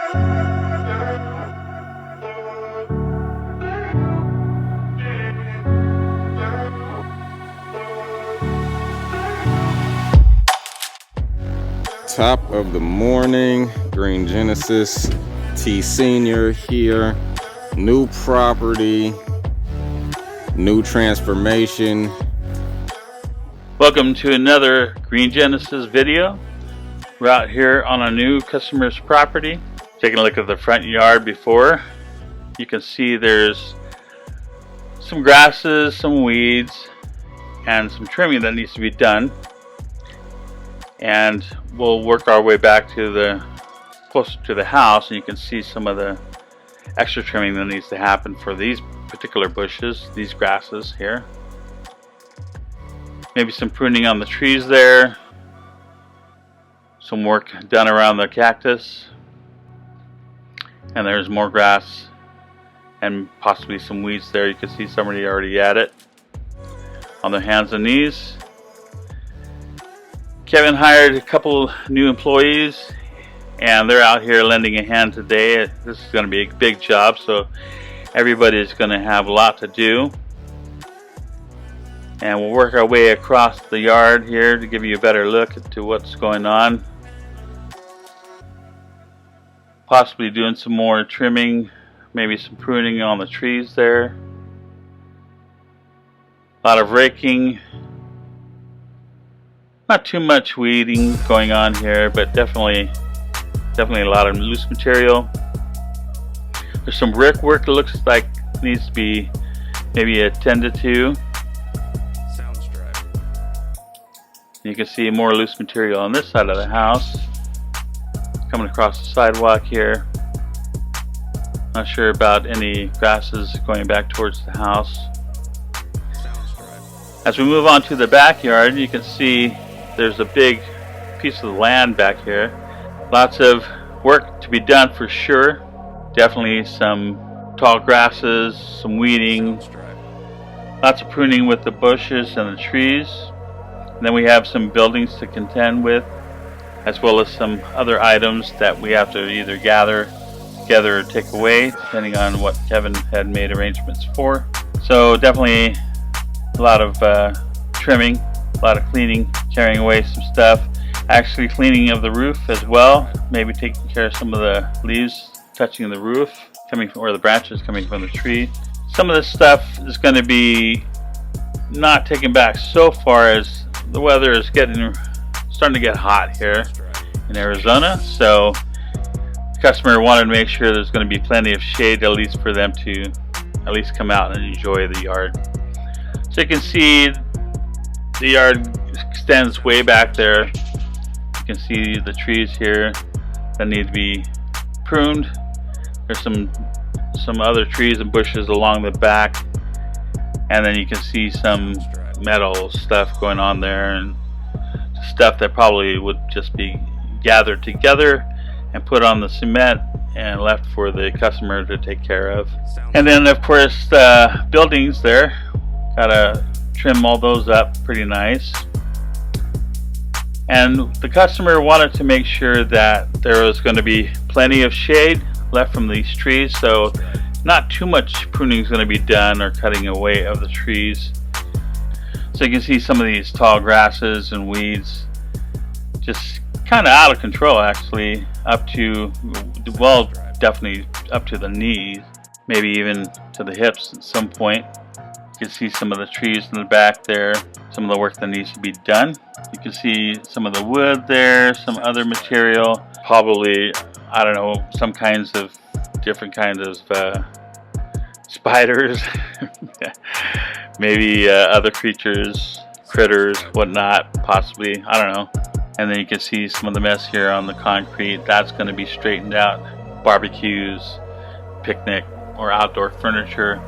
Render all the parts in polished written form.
Top of the morning, Green Genesis T Senior here. New property, new transformation. Welcome to another Green Genesis video. We're out here on a new customer's property. Taking a look at the front yard before. You can see there's some grasses, some weeds, and some trimming that needs to be done. And we'll work our way back to the closer to the house, and you can see some of the extra trimming that needs to happen for these particular bushes, these grasses here. Maybe some pruning on the trees there. Some work done around the cactus. And there's more grass and possibly some weeds there. You can see somebody already at it on their hands and knees. Kevin hired a couple new employees, and they're out here lending a hand today. This is going to be a big job, so everybody's going to have a lot to do. And we'll work our way across the yard here to give you a better look at what's going on. Possibly doing some more trimming, maybe some pruning on the trees there. A lot of raking. Not too much weeding going on here, but definitely a lot of loose material. There's some brick work that looks like needs to be maybe attended to. Sounds dry. You can see more loose material on this side of the house. Coming across the sidewalk here. Not sure about any grasses going back towards the house. Sounds dry. As we move on to the backyard, you can see there's a big piece of the land back here. Lots of work to be done for sure. Definitely some tall grasses, some weeding, Sounds dry. lots of pruning with the bushes and the trees. And then we have some buildings to contend with, as well as some other items that we have to either gather together or take away, depending on what Kevin had made arrangements for. So definitely a lot of trimming, a lot of cleaning, carrying away some stuff, actually cleaning of the roof as well, maybe taking care of some of the leaves touching the roof, or the branches coming from the tree. Some of this stuff is going to be not taken back so far as the weather is starting to get hot here in Arizona, so the customer wanted to make sure there's going to be plenty of shade, at least for them to at least come out and enjoy the yard. So you can see the yard extends way back there. You can see the trees here that need to be pruned. There's some other trees and bushes along the back, and then you can see some metal stuff going on there, and stuff that probably would just be gathered together and put on the cement and left for the customer to take care of. And then of course the buildings there, gotta trim all those up pretty nice. And the customer wanted to make sure that there was going to be plenty of shade left from these trees, so not too much pruning is going to be done or cutting away of the trees. So you can see some of these tall grasses and weeds just kind of out of control, actually, up to, well, definitely up to the knees, maybe even to the hips at some point. You can see some of the trees in the back there, some of the work that needs to be done. You can see some of the wood there, some other material, probably, I don't know, some kinds of different kinds of spiders, maybe other creatures, critters, whatnot, possibly, I don't know. And then you can see some of the mess here on the concrete. That's going to be straightened out. Barbecues, picnic or outdoor furniture,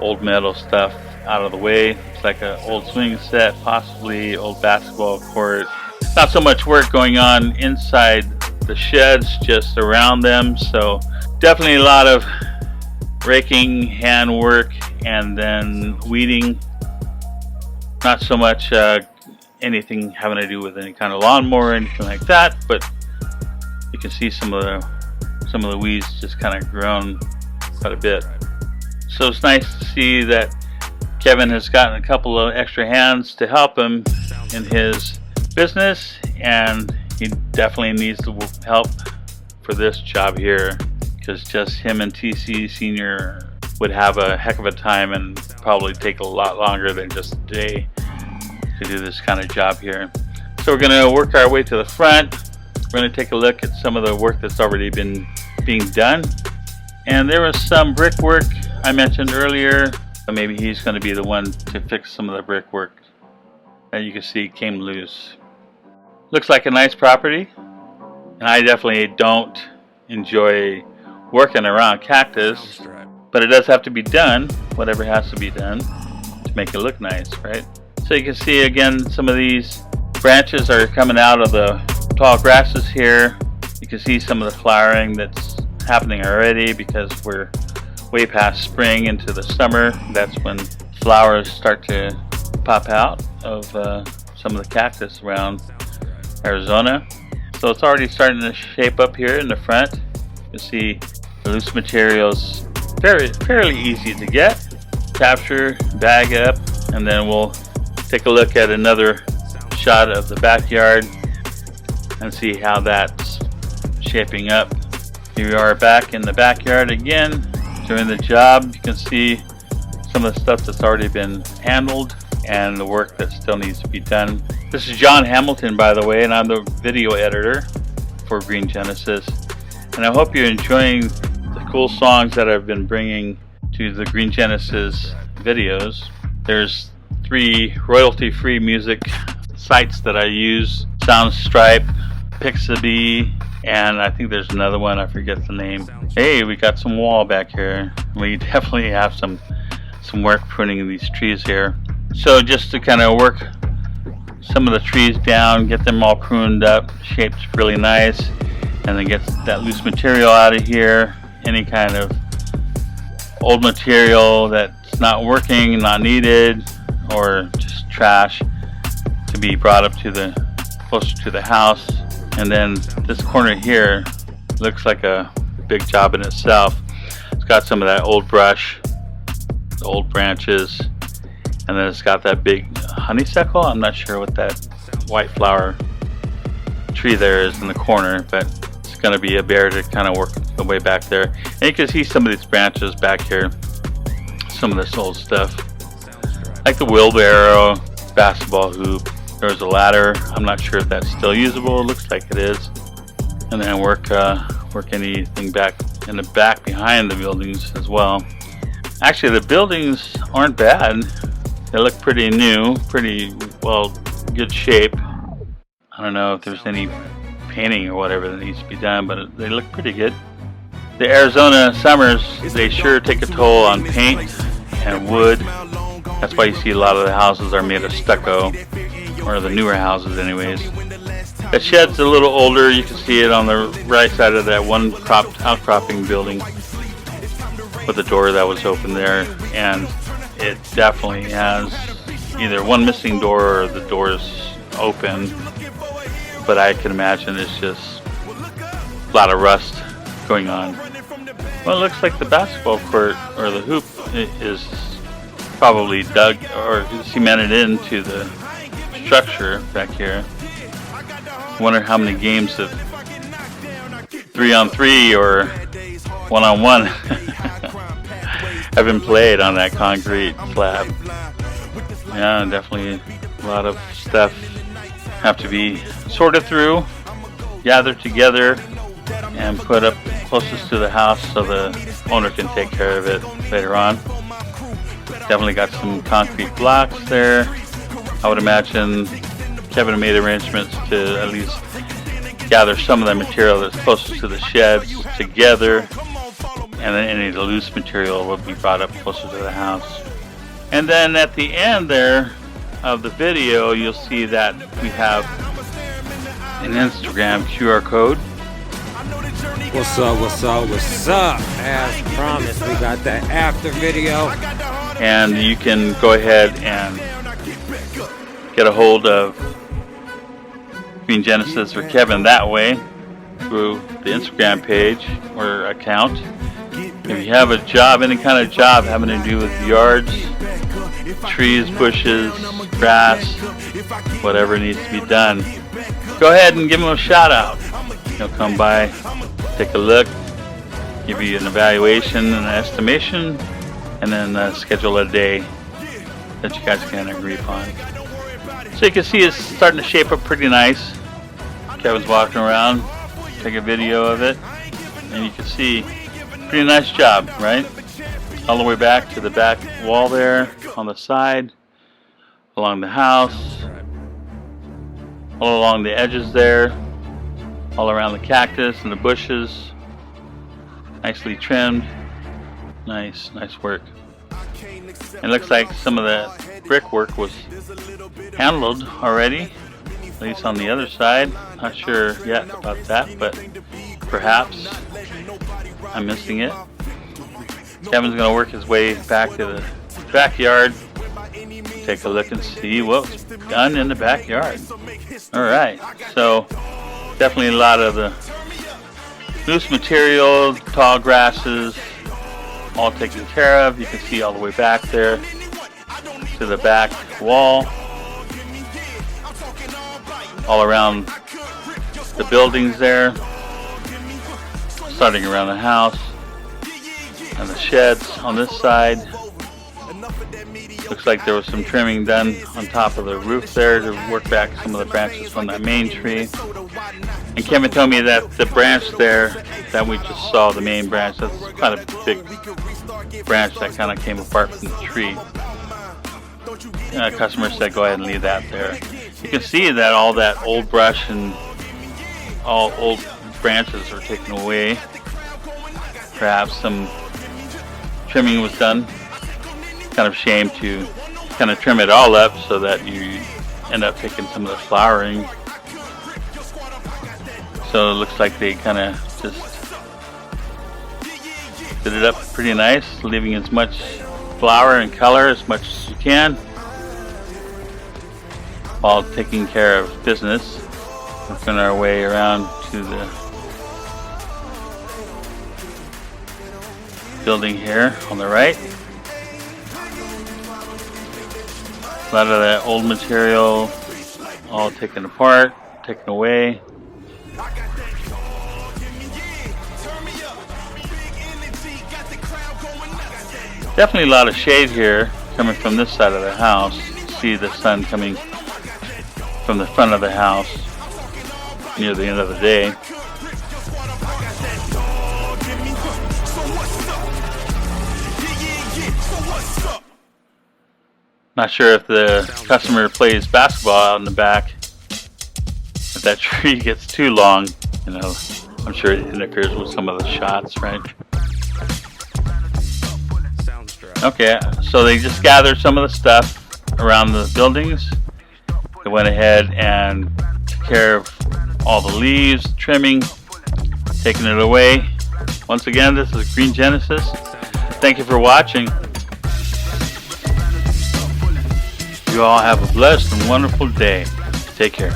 old metal stuff out of the way. It's like an old swing set, possibly old basketball court. Not so much work going on inside the sheds, just around them. So definitely a lot of raking, hand work, and then weeding. Not so much anything having to do with any kind of lawnmower or anything like that, but you can see some of the some of the weeds just kind of grown quite a bit. So it's nice to see that Kevin has gotten a couple of extra hands to help him in his business, and he definitely needs the help for this job here, because just him and TC Senior would have a heck of a time and probably take a lot longer than just a day to do this kind of job here. So we're going to work our way to the front. We're going to take a look at some of the work that's already been being done. And there was some brickwork I mentioned earlier, but maybe he's going to be the one to fix some of the brickwork that you can see came loose. Looks like a nice property, and I definitely don't enjoy working around cactus, but it does have to be done, whatever has to be done to make it look nice, right? So you can see again, some of these branches are coming out of the tall grasses here. You can see some of the flowering that's happening already because we're way past spring into the summer. That's when flowers start to pop out of some of the cactus around Arizona. So it's already starting to shape up here in the front. You can see the loose materials fairly easy to get, capture, bag up, and then we'll take a look at another shot of the backyard and see how that's shaping up. Here we are back in the backyard again doing the job. You can see some of the stuff that's already been handled and the work that still needs to be done. This is John Hamilton, by the way, and I'm the video editor for Green Genesis, and I hope you're enjoying the cool songs that I've been bringing to the Green Genesis videos. There's 3 royalty-free music sites that I use: Soundstripe, Pixabay, and I think there's another one, I forget the name. Hey, we got some wall back here. We definitely have some work pruning these trees here. So just to kind of work some of the trees down, get them all pruned up, shaped really nice, and then get that loose material out of here. Any kind of old material that's not working, not needed, or just trash to be brought up to the closer to the house. And then this corner here looks like a big job in itself. It's got some of that old brush, the old branches, and then it's got that big honeysuckle. I'm not sure what that white flower tree there is in the corner, but it's going to be a bear to kind of work the way back there. And you can see some of these branches back here, some of this old stuff, like the wheelbarrow, basketball hoop. There's a ladder. I'm not sure if that's still usable. It looks like it is. And then work anything back in the back behind the buildings as well. Actually, the buildings aren't bad. They look pretty new, pretty well, good shape. I don't know if there's any painting or whatever that needs to be done, but they look pretty good. The Arizona summers, they sure take a toll on paint and wood. That's why you see a lot of the houses are made of stucco, or the newer houses anyways. The shed's a little older. You can see it on the right side of that one outcropping building with the door that was open there, and it definitely has either one missing door or the door's open, but I can imagine it's just a lot of rust going on. Well, it looks like the basketball court or the hoop is probably dug or cemented into the structure back here. I wonder how many games of 3-on-3 or 1-on-1 have been played on that concrete slab. Yeah, definitely a lot of stuff have to be sorted through, gathered together, and put up closest to the house so the owner can take care of it later on. Definitely got some concrete blocks there. I would imagine Kevin made arrangements to at least gather some of the material that's closest to the sheds together, and then any of the loose material will be brought up closer to the house. And then at the end there of the video, you'll see that we have an Instagram QR code. What's up, what's up, what's up? As promised, we got that after video. And you can go ahead and get a hold of Green Genesis or Kevin that way. through the Instagram page or account. If you have a job, any kind of job having to do with yards, trees, bushes, grass, whatever needs to be done, go ahead and give them a shout out. He'll come by, take a look, give you an evaluation and an estimation, and then schedule a day that you guys can agree upon. So you can see it's starting to shape up pretty nice. Kevin's walking around, take a video of it, and you can see pretty nice job, right? All the way back to the back wall there, on the side, along the house, all along the edges there, all around the cactus and the bushes. Nicely trimmed. Nice work. It looks like some of the brickwork was handled already, at least on the other side. Not sure yet about that, but perhaps I'm missing it. Kevin's going to work his way back to the backyard, take a look and see what's done in the backyard. Alright, so definitely a lot of the loose material, tall grasses, all taken care of. You can see all the way back there to the back wall, all around the buildings there, starting around the house and the sheds on this side. Looks like there was some trimming done on top of the roof there to work back some of the branches from that main tree. And Kevin told me that the branch there that we just saw, the main branch, that's kind of a big branch that kind of came apart from the tree. Customer said go ahead and leave that there. You can see that all that old brush and all old branches are taken away. Perhaps some trimming was done. Kind of shame to kind of trim it all up so that you end up taking some of the flowering. So it looks like they kind of just did it up pretty nice, leaving as much flower and color as much as you can, while taking care of business. Working our way around to the building here on the right. A lot of that old material all taken apart, taken away. Definitely a lot of shade here coming from this side of the house. See the sun coming from the front of the house near the end of the day. Not sure if the customer plays basketball out in the back. If that tree gets too long, you know, I'm sure it interferes with some of the shots, right? Okay, so they just gathered some of the stuff around the buildings. They went ahead and took care of all the leaves, trimming, taking it away. Once again, this is Green Genesis. Thank you for watching. You all have a blessed and wonderful day. Take care.